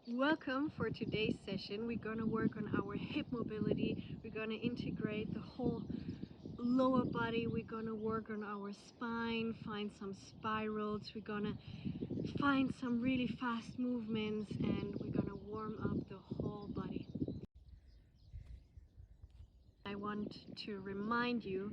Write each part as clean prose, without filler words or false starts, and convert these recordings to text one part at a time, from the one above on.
Welcome for today's session. We're going to work on our hip mobility. We're going to integrate the whole lower body. We're going to work on our spine, find some spirals. We're going to find some really fast movements, and we're going to warm up the whole body. I want to remind you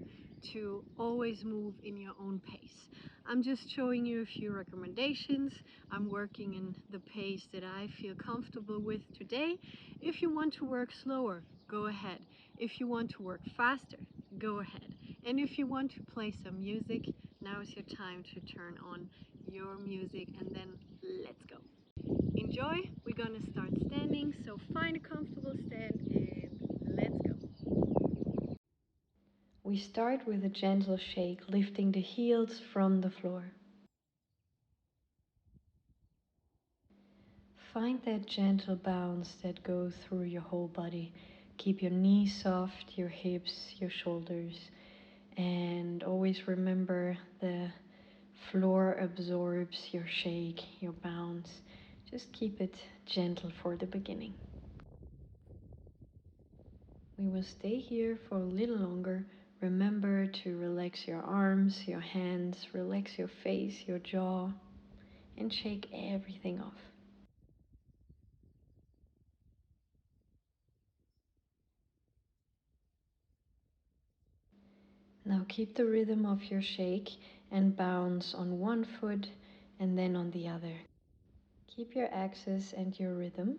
to always move in your own pace. I'm just showing you a few recommendations. I'm working in the pace that I feel comfortable with today. If you want to work slower, go ahead. If you want to work faster, go ahead. And if you want to play some music, now is your time to turn on your music, and then let's go. Enjoy. We're gonna start standing, so find a comfortable stand and let's go. We start with a gentle shake, lifting the heels from the floor. Find that gentle bounce that goes through your whole body. Keep your knees soft, your hips, your shoulders, and always remember the floor absorbs your shake, your bounce. Just keep it gentle for the beginning. We will stay here for a little longer. Remember to relax your arms, your hands, relax your face, your jaw, and shake everything off. Now keep the rhythm of your shake and bounce on one foot and then on the other. Keep your axis and your rhythm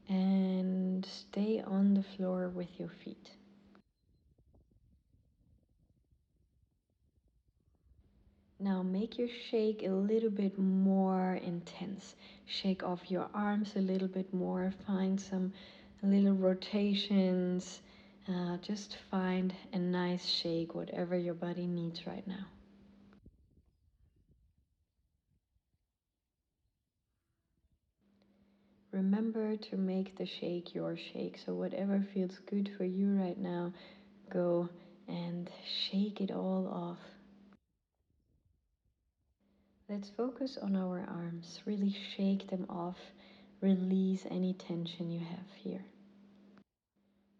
and stay on the floor with your feet. Now make your shake a little bit more intense. Shake off your arms a little bit more. Find some little rotations. Just find a nice shake, whatever your body needs right now. Remember to make the shake your shake. So whatever feels good for you right now, go and shake it all off. Let's focus on our arms. Really shake them off. Release any tension you have here.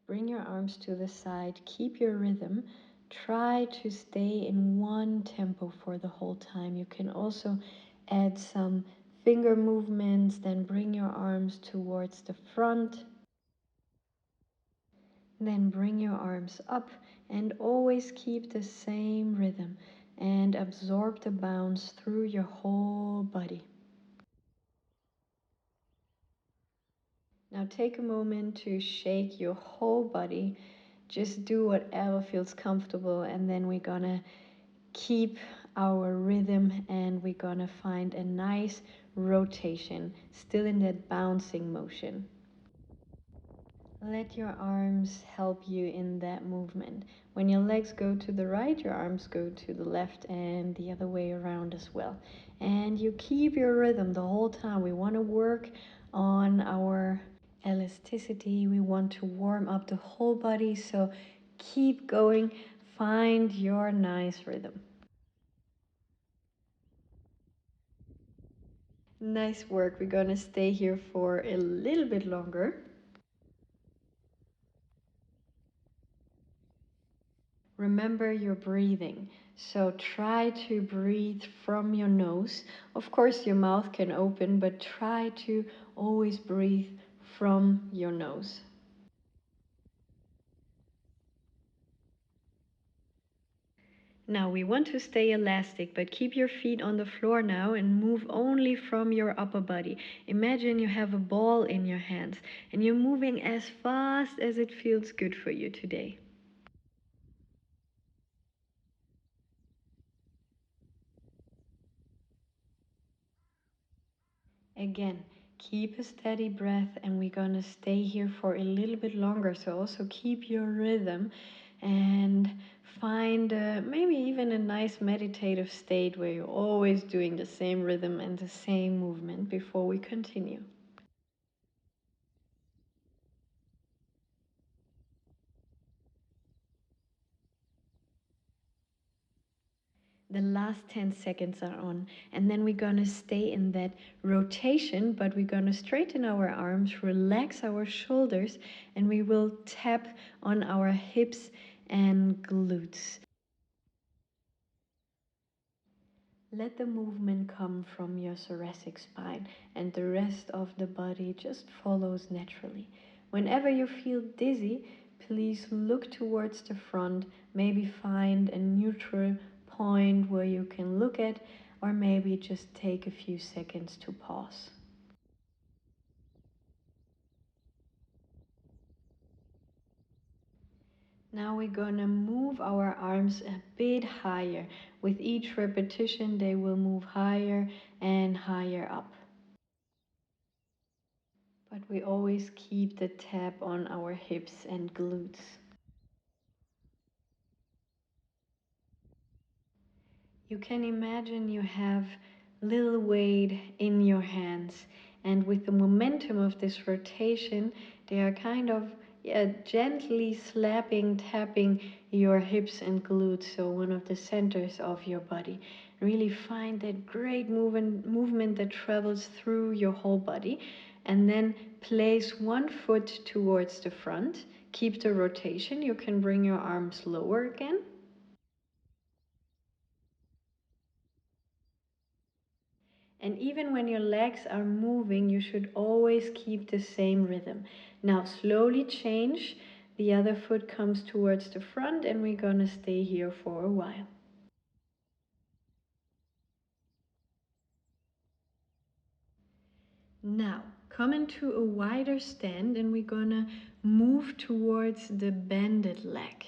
Bring your arms to the side. Keep your rhythm. Try to stay in one tempo for the whole time. You can also add some finger movements. Then bring your arms towards the front. Then bring your arms up and always keep the same rhythm and absorb the bounce through your whole body. Now take a moment to shake your whole body. Just do whatever feels comfortable, and then we're gonna keep our rhythm and we're gonna find a nice rotation, still in that bouncing motion. Let your arms help you in that movement. When your legs go to the right, your arms go to the left and the other way around as well. And you keep your rhythm the whole time. We want to work on our elasticity. We want to warm up the whole body. So keep going. Find your nice rhythm. Nice work. We're going to stay here for a little bit longer. Remember your breathing. So try to breathe from your nose. Of course, your mouth can open, but try to always breathe from your nose. Now we want to stay elastic, but keep your feet on the floor now and move only from your upper body. Imagine you have a ball in your hands and you're moving as fast as it feels good for you today. Again, keep a steady breath and we're gonna stay here for a little bit longer. So also keep your rhythm and find maybe even a nice meditative state where you're always doing the same rhythm and the same movement before we continue. The last 10 seconds are on, and then we're gonna stay in that rotation, but we're gonna straighten our arms, relax our shoulders, and we will tap on our hips and glutes. Let the movement come from your thoracic spine, and the rest of the body just follows naturally. Whenever you feel dizzy, please look towards the front, maybe find a neutral point where you can look at, or maybe just take a few seconds to pause. Now we're gonna move our arms a bit higher. With each repetition, they will move higher and higher up. But we always keep the tap on our hips and glutes. You can imagine you have little weight in your hands, and with the momentum of this rotation, they are kind of gently slapping, tapping your hips and glutes, so one of the centers of your body. Really find that great movement that travels through your whole body, and then place one foot towards the front. Keep the rotation. You can bring your arms lower again. And even when your legs are moving, you should always keep the same rhythm. Now slowly change. The other foot comes towards the front, and we're gonna stay here for a while. Now come into a wider stand, and we're gonna move towards the bended leg.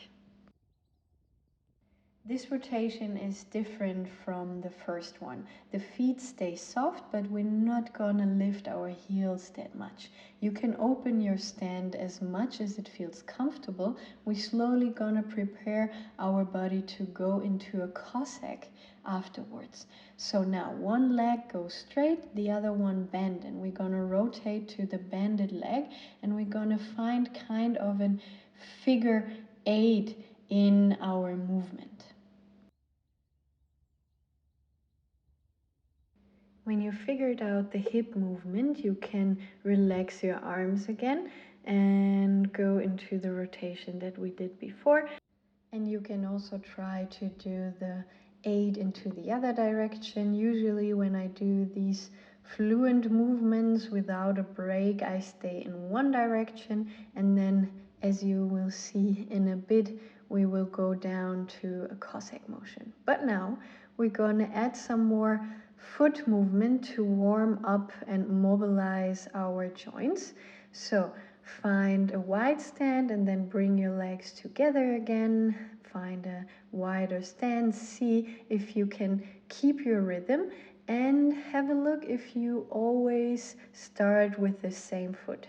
This rotation is different from the first one. The feet stay soft, but we're not gonna lift our heels that much. You can open your stand as much as it feels comfortable. We're slowly gonna prepare our body to go into a Cossack afterwards. So now one leg goes straight, the other one bend, and we're gonna rotate to the bended leg, and we're gonna find kind of a figure 8 in our movement. When you figured out the hip movement, you can relax your arms again and go into the rotation that we did before. And you can also try to do the 8 into the other direction. Usually when I do these fluent movements without a break, I stay in one direction, and then as you will see in a bit, we will go down to a Cossack motion. But now we're gonna add some more foot movement to warm up and mobilize our joints. So find a wide stand and then bring your legs together again. Find a wider stand. See if you can keep your rhythm, and have a look if you always start with the same foot.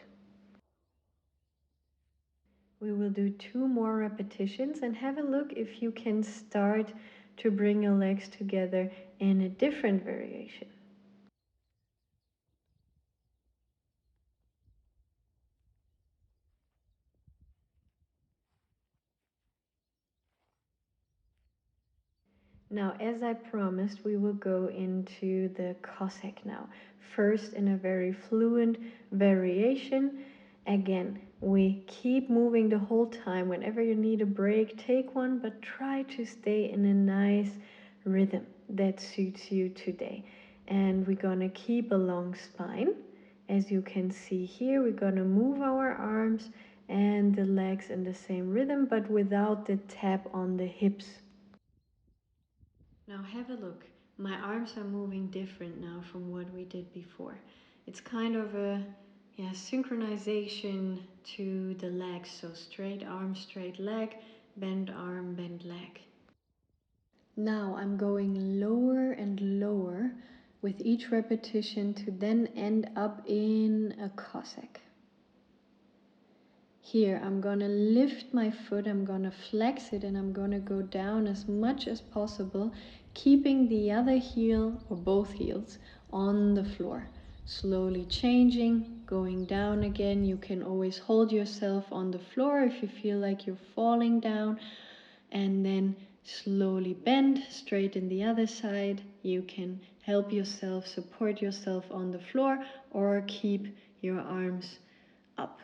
We will do 2 more repetitions, and have a look if you can start to bring your legs together in a different variation. Now, as I promised, we will go into the Cossack now. First, in a very fluent variation. Again, we keep moving the whole time. Whenever you need a break, take one, but try to stay in a nice rhythm that suits you today. And we're gonna keep a long spine. As you can see here, we're gonna move our arms and the legs in the same rhythm, but without the tap on the hips. Now have a look. My arms are moving different now from what we did before. It's kind of a synchronization to the legs. So straight arm, straight leg, bend arm, bend leg. Now I'm going lower and lower with each repetition to then end up in a Cossack. Here I'm gonna lift my foot, I'm gonna flex it, and I'm gonna go down as much as possible, keeping the other heel or both heels on the floor. Slowly changing, going down again. You can always hold yourself on the floor if you feel like you're falling down, and then Slowly bend, straighten the other side. You can help yourself, support yourself on the floor, or keep your arms up.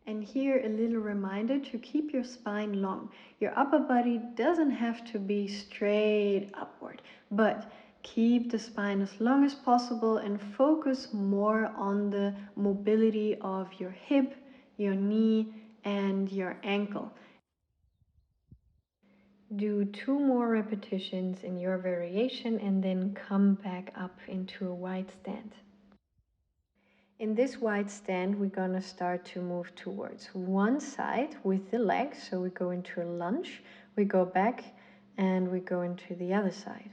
And here a little reminder to keep your spine long. Your upper body doesn't have to be straight upward, but keep the spine as long as possible and focus more on the mobility of your hip, your knee, and your ankle. Do 2 more repetitions in your variation and then come back up into a wide stand. In this wide stand, we're gonna start to move towards one side with the legs. So we go into a lunge, we go back, and we go into the other side.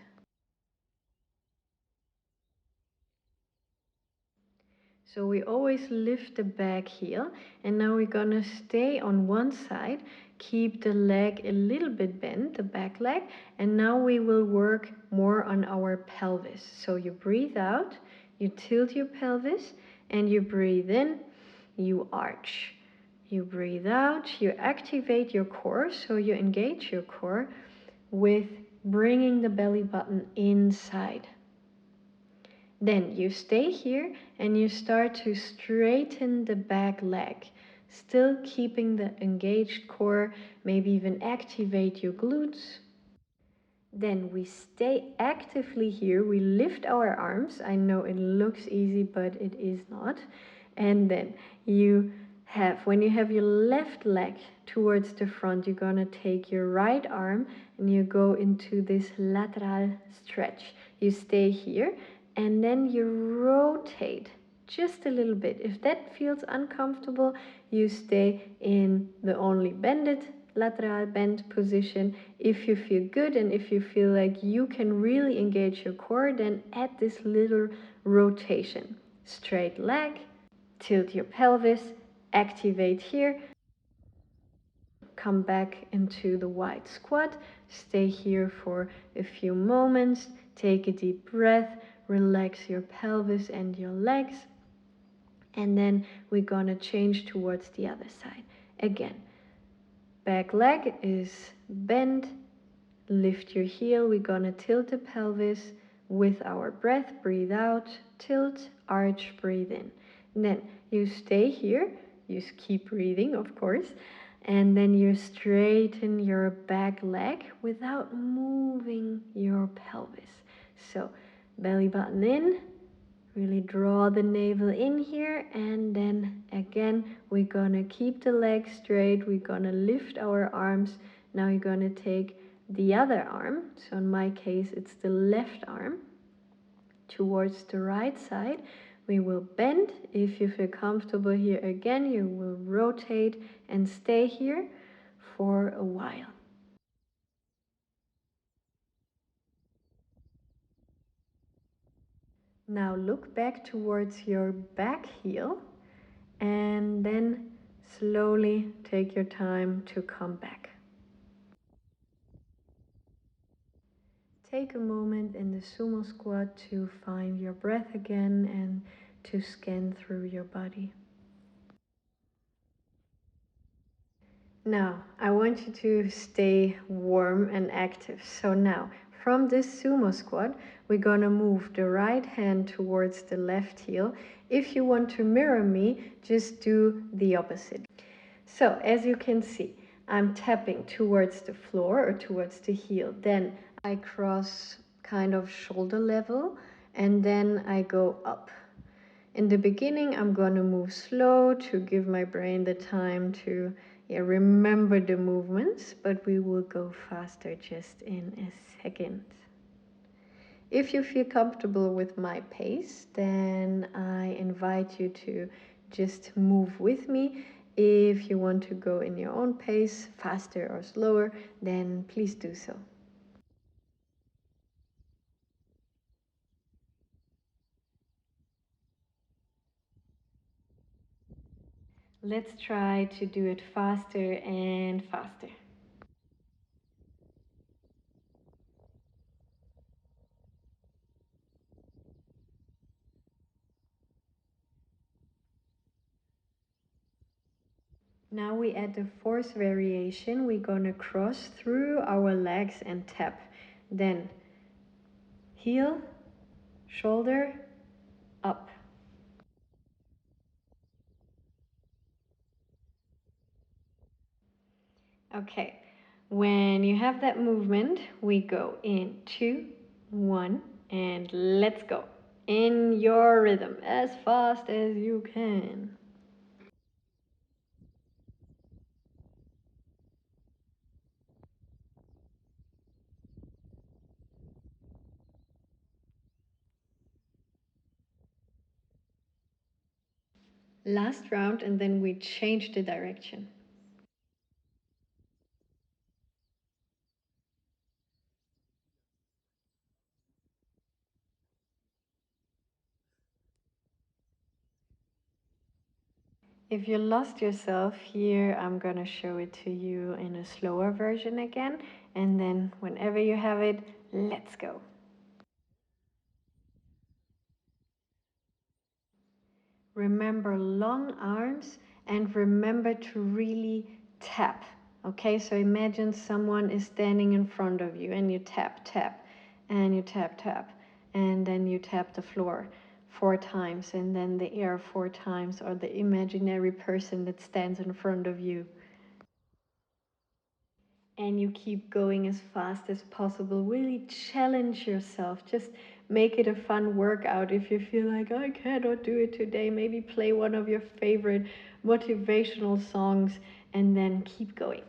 So we always lift the back heel, and now we're gonna stay on one side, keep the leg a little bit bent, the back leg, and now we will work more on our pelvis. So you breathe out, you tilt your pelvis, and you breathe in, you arch. You breathe out, you activate your core, so you engage your core with bringing the belly button inside. Then you stay here and you start to straighten the back leg, still keeping the engaged core, maybe even activate your glutes. Then we stay actively here, we lift our arms. I know it looks easy, but it is not. And then when you have your left leg towards the front, you're gonna take your right arm and you go into this lateral stretch. You stay here and then you rotate just a little bit. If that feels uncomfortable, you stay in the only bended lateral bend position. If you feel good and if you feel like you can really engage your core, then add this little rotation. Straight leg, tilt your pelvis, activate here, come back into the wide squat, stay here for a few moments, take a deep breath, relax your pelvis and your legs, and then we're gonna change towards the other side. Again, back leg is bent, lift your heel, we're gonna tilt the pelvis with our breath, breathe out, tilt, arch, breathe in. And then you stay here, you keep breathing of course, and then you straighten your back leg without moving your pelvis. So belly button in, really draw the navel in here, and then again we're gonna keep the legs straight, we're gonna lift our arms. Now you're gonna take the other arm, so in my case it's the left arm, towards the right side. We will bend. If you feel comfortable here again, you will rotate and stay here for a while. Now look back towards your back heel and then slowly take your time to come back. Take a moment in the sumo squat to find your breath again and to scan through your body. Now, I want you to stay warm and active. So now, from this sumo squat, we're gonna move the right hand towards the left heel. If you want to mirror me, just do the opposite. So, as you can see, I'm tapping towards the floor or towards the heel. Then I cross kind of shoulder level and then I go up. In the beginning, I'm gonna move slow to give my brain the time to remember the movements, but we will go faster just in a second. If you feel comfortable with my pace, then I invite you to just move with me. If you want to go in your own pace, faster or slower, then please do so. Let's try to do it faster and faster. Now we add the fourth variation. We're gonna cross through our legs and tap. Then heel, shoulder, up. Okay, when you have that movement, we go in 2, 1, and let's go. In your rhythm, as fast as you can. Last round, and then we change the direction. If you lost yourself here, I'm gonna show it to you in a slower version again, and then whenever you have it, let's go. Remember long arms and remember to really tap. Okay, so imagine someone is standing in front of you and you tap, tap, and you tap, tap, and then you tap the floor 4 times and then the air 4 times, or the imaginary person that stands in front of you. And you keep going as fast as possible. Really challenge yourself. Just make it a fun workout. If you feel like I cannot do it today, maybe play one of your favorite motivational songs and then keep going.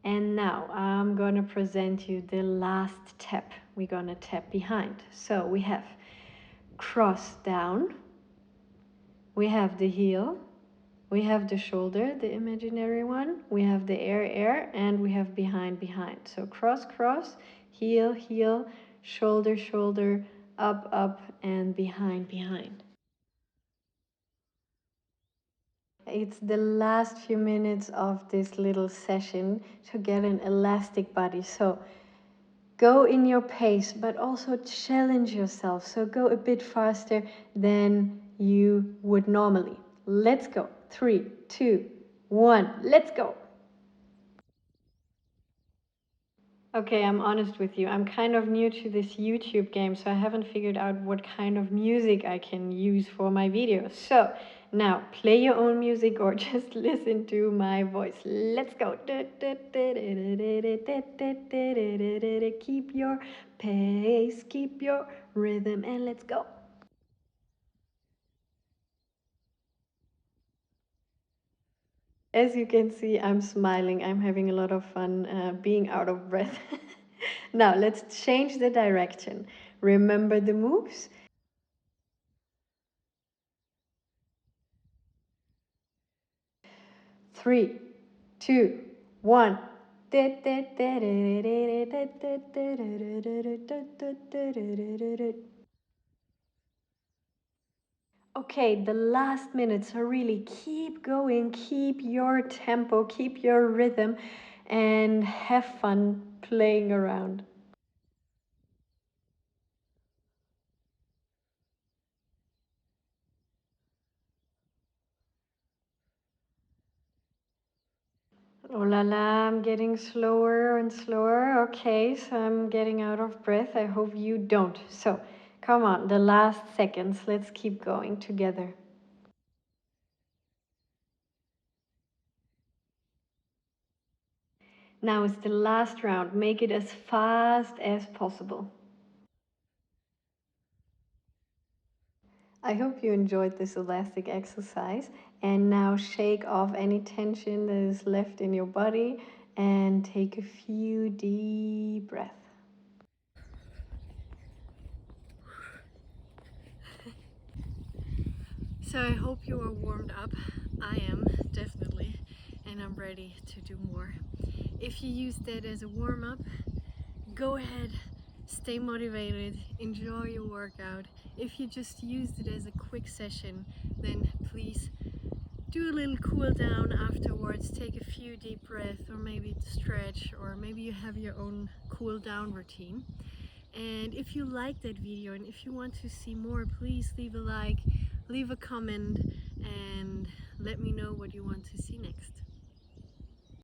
And now I'm gonna present you the last tap. We're gonna tap behind. So we have cross down, we have the heel, we have the shoulder, the imaginary one, we have the air, and we have behind, behind. So cross, cross, heel, heel, shoulder, shoulder, up, up, and behind, behind. It's the last few minutes of this little session to get an elastic body. So go in your pace, but also challenge yourself. So go a bit faster than you would normally. Let's go. 3, 2, 1, let's go. Okay, I'm honest with you. I'm kind of new to this YouTube game, so I haven't figured out what kind of music I can use for my videos. So now play your own music or just listen to my voice. Let's go. Keep your pace, keep your rhythm, and let's go. As you can see, I'm smiling. I'm having a lot of fun being out of breath. Now, let's change the direction. Remember the moves? 3, 2, 1. Okay, the last minute, so really keep going, keep your tempo, keep your rhythm, and have fun playing around. Oh la la, I'm getting slower and slower. Okay, so I'm getting out of breath. I hope you don't. So, come on, the last seconds. Let's keep going together. Now it's the last round. Make it as fast as possible. I hope you enjoyed this elastic exercise, and now shake off any tension that is left in your body and take a few deep breaths. So I hope you are warmed up. I am, definitely, and I'm ready to do more. If you use that as a warm-up, go ahead, stay motivated, enjoy your workout. If you just used it as a quick session, then please do a little cool down afterwards, take a few deep breaths, or maybe stretch, or maybe you have your own cool down routine. And if you like that video and if you want to see more, please leave a like, leave a comment, and let me know what you want to see next.